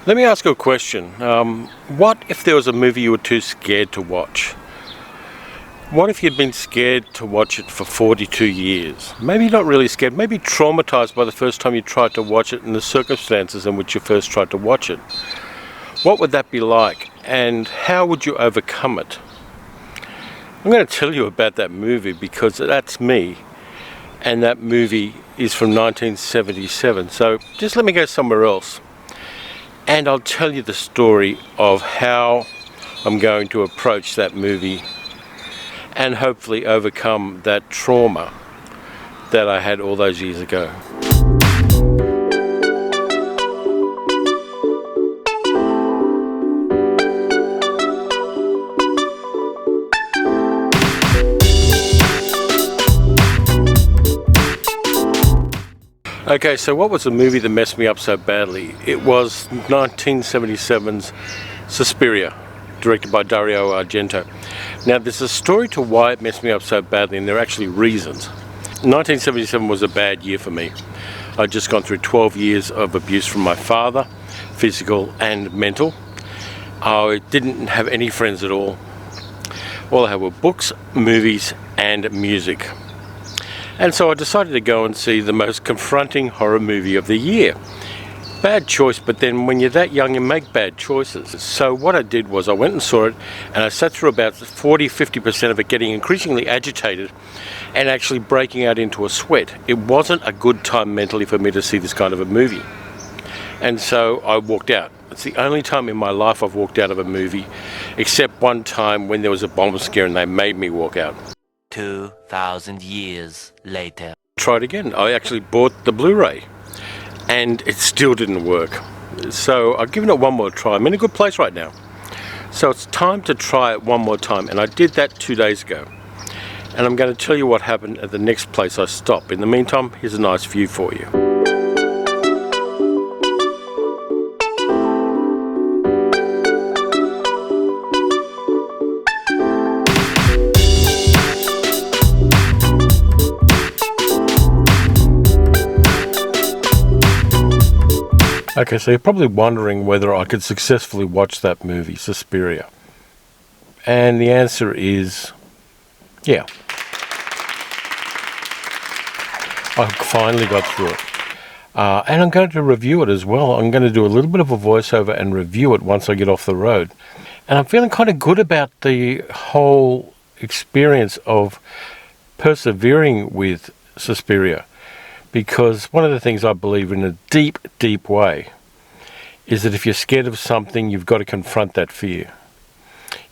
Let me ask you a question. What if there was a movie you were too scared to watch? What if you'd been scared to watch it for 42 years? Maybe not really scared, maybe traumatized by the first time you tried to watch it and the circumstances in which you first tried to watch it. What would that be like, and how would you overcome it? I'm going to tell you about that movie because that's me, and that movie is from 1977. So just let me go somewhere else, and I'll tell you the story of how I'm going to approach that movie and hopefully overcome that trauma that I had all those years ago. Okay, so what was the movie that messed me up so badly? It was 1977's Suspiria, directed by Dario Argento. Now, there's a story to why it messed me up so badly, and there are actually reasons. 1977 was a bad year for me. I'd just gone through 12 years of abuse from my father, physical and mental. I didn't have any friends at all. All I had were books, movies, and music. And so I decided to go and see the most confronting horror movie of the year. Bad choice, but then when you're that young you make bad choices. So what I did was I went and saw it, and I sat through about 40-50% of it, getting increasingly agitated and actually breaking out into a sweat. It wasn't a good time mentally for me to see this kind of a movie. And so I walked out. It's the only time in my life I've walked out of a movie, except one time when there was a bomb scare and they made me walk out. 2,000 years later. Tried again. I actually bought the Blu-ray and it still didn't work. So I've given it one more try. I'm in a good place right now. So it's time to try it one more time, and I did that 2 days ago. And I'm going to tell you what happened at the next place I stop. In the meantime, here's a nice view for you. Okay, so you're probably wondering whether I could successfully watch that movie, Suspiria. And the answer is, yeah. I finally got through it. And I'm going to review it as well. I'm going to do a little bit of a voiceover and review it once I get off the road. And I'm feeling kind of good about the whole experience of persevering with Suspiria. Because one of the things I believe in a deep, deep way is that if you're scared of something, you've got to confront that fear.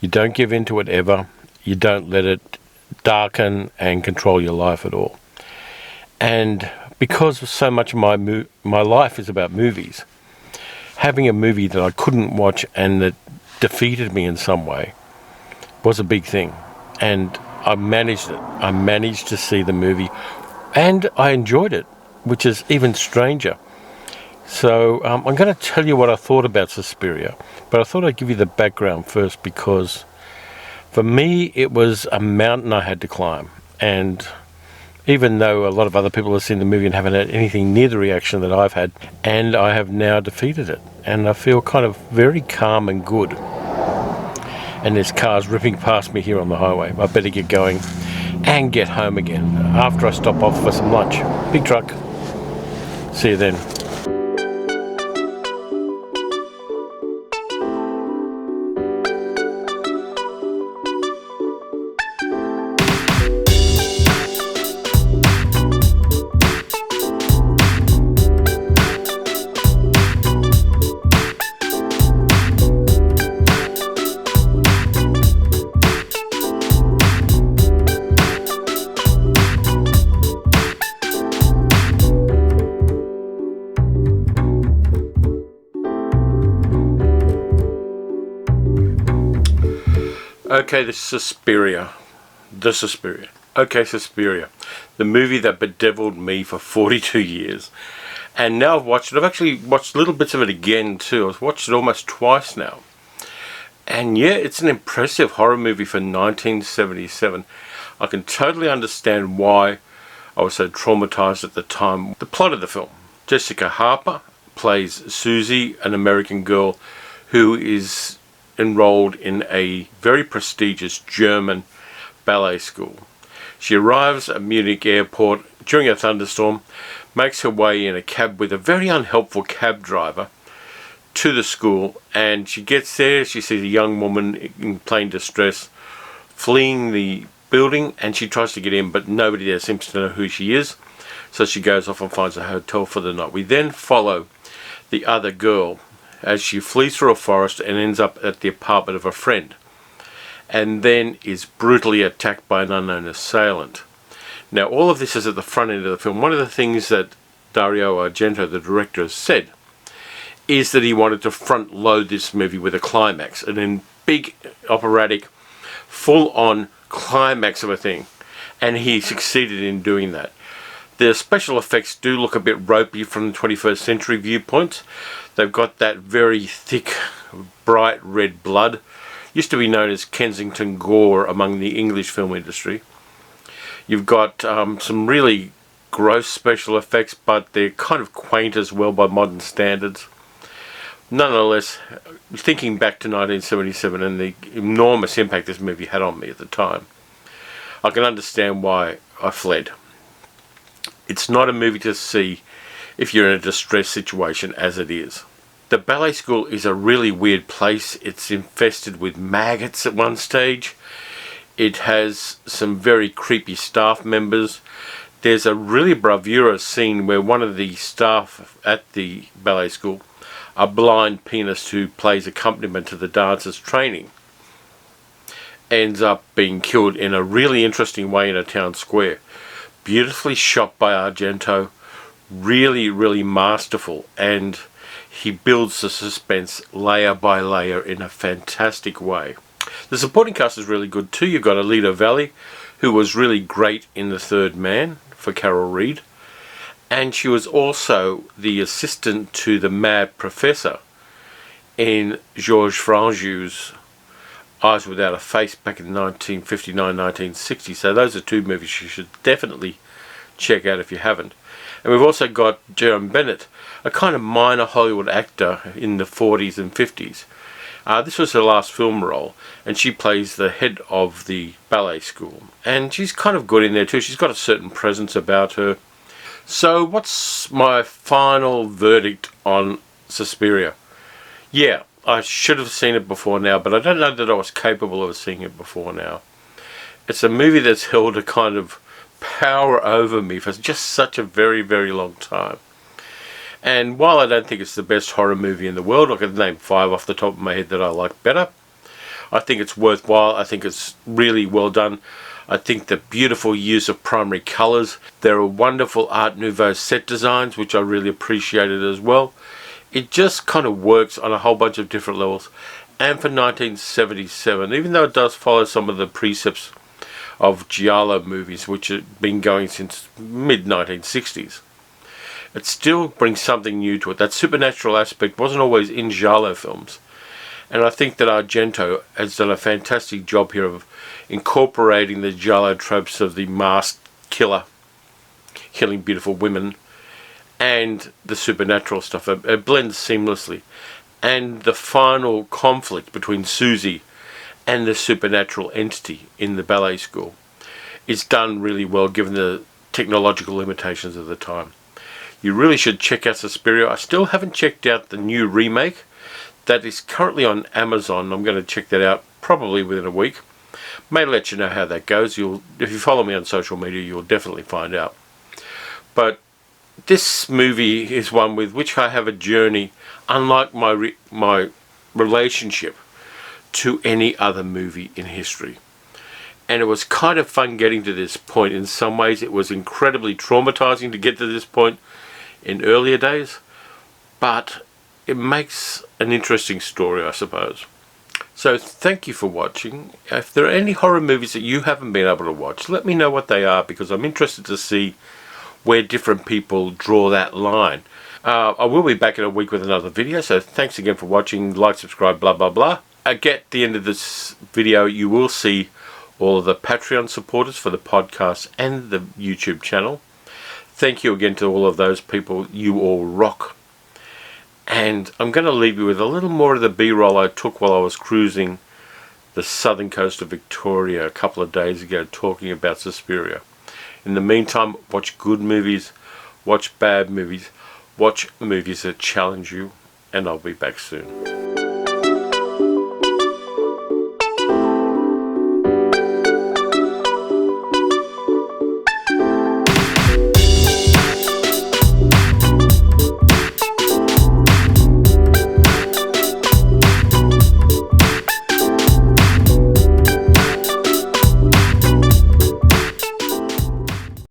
You don't give in to it ever. You don't let it darken and control your life at all. And because so much of my life is about movies, having a movie that I couldn't watch and that defeated me in some way was a big thing. And I managed it. I managed to see the movie. And I enjoyed it, which is even stranger. So I'm going to tell you what I thought about Suspiria, but I thought I'd give you the background first because for me it was a mountain I had to climb. And even though a lot of other people have seen the movie and haven't had anything near the reaction that I've had, and I have now defeated it. And I feel kind of very calm and good. And there's cars ripping past me here on the highway. I better get going and get home again after I stop off for some lunch. Big truck. See you then. Okay, the Suspiria. Okay, Suspiria. The movie that bedeviled me for 42 years. And now I've watched it. I've actually watched little bits of it again too. I've watched it almost twice now. And yeah, it's an impressive horror movie for 1977. I can totally understand why I was so traumatized at the time. The plot of the film. Jessica Harper, plays Susie, an American girl who is enrolled in a very prestigious German ballet school. She arrives at Munich airport during a thunderstorm, makes her way in a cab with a very unhelpful cab driver to the school, and she gets there. She sees a young woman in plain distress fleeing the building, and she tries to get in, but nobody there seems to know who she is, so she goes off and finds a hotel for the night. We then follow the other girl as she flees through a forest and ends up at the apartment of a friend, and then is brutally attacked by an unknown assailant. Now, all of this is at the front end of the film. One of the things that Dario Argento, the director, has said is that he wanted to front load this movie with a climax, and then big operatic, full-on climax of a thing, and he succeeded in doing that. The special effects do look a bit ropey from the 21st century viewpoint. They've got that very thick, bright red blood. Used to be known as Kensington gore among the English film industry. You've got some really gross special effects, but they're kind of quaint as well by modern standards. Nonetheless, thinking back to 1977 and the enormous impact this movie had on me at the time, I can understand why I fled. It's not a movie to see if you're in a distressed situation, as it is. The ballet school is a really weird place. It's infested with maggots at one stage. It has some very creepy staff members. There's a really bravura scene where one of the staff at the ballet school, a blind pianist who plays accompaniment to the dancers' training, ends up being killed in a really interesting way in a town square. Beautifully shot by Argento, really, really masterful, and he builds the suspense layer by layer in a fantastic way. The supporting cast is really good too. You've got Alida Valli, who was really great in The Third Man for Carol Reed, and she was also the assistant to the mad professor in Georges Franju's Eyes Without a Face back in 1959-1960. So those are two movies you should definitely check out if you haven't. And we've also got Joan Bennett, a kind of minor Hollywood actor in the 40s and 50s. This was her last film role, and she plays the head of the ballet school. And she's kind of good in there too. She's got a certain presence about her. So what's my final verdict on Suspiria? Yeah, I should have seen it before now, but I don't know that I was capable of seeing it before now. It's a movie that's held a kind of power over me for just such a very, very long time. And while I don't think it's the best horror movie in the world, I could name 5 off the top of my head that I like better. I think it's worthwhile. I think it's really well done. I think the beautiful use of primary colours. There are wonderful Art Nouveau set designs, which I really appreciated as well. It just kind of works on a whole bunch of different levels. And for 1977, even though it does follow some of the precepts of giallo movies, which have been going since mid-1960s, it still brings something new to it. That supernatural aspect wasn't always in giallo films. And I think that Argento has done a fantastic job here of incorporating the giallo tropes of the masked killer killing beautiful women and the supernatural stuff. It blends seamlessly. And the final conflict between Susie and the supernatural entity in the ballet school is done really well given the technological limitations of the time. You really should check out Suspiria. I still haven't checked out the new remake that is currently on Amazon. I'm going to check that out probably within a week. May let you know how that goes. If you follow me on social media, you'll definitely find out. But this movie is one with which I have a journey unlike my relationship to any other movie in history. And it was kind of fun getting to this point. In some ways it was incredibly traumatizing to get to this point in earlier days, but it makes an interesting story, I suppose. So thank you for watching. If there are any horror movies that you haven't been able to watch, let me know what they are, because I'm interested to see where different people draw that line. I will be back in a week with another video, so thanks again for watching. Like, subscribe, blah blah blah. At the end of this video you will see all of the Patreon supporters for the podcast and the YouTube channel. Thank you again to all of those people. You all rock. And I'm going to leave you with a little more of the B-roll I took while I was cruising the southern coast of Victoria a couple of days ago, talking about Suspiria. In the meantime, watch good movies, watch bad movies, watch movies that challenge you, and I'll be back soon.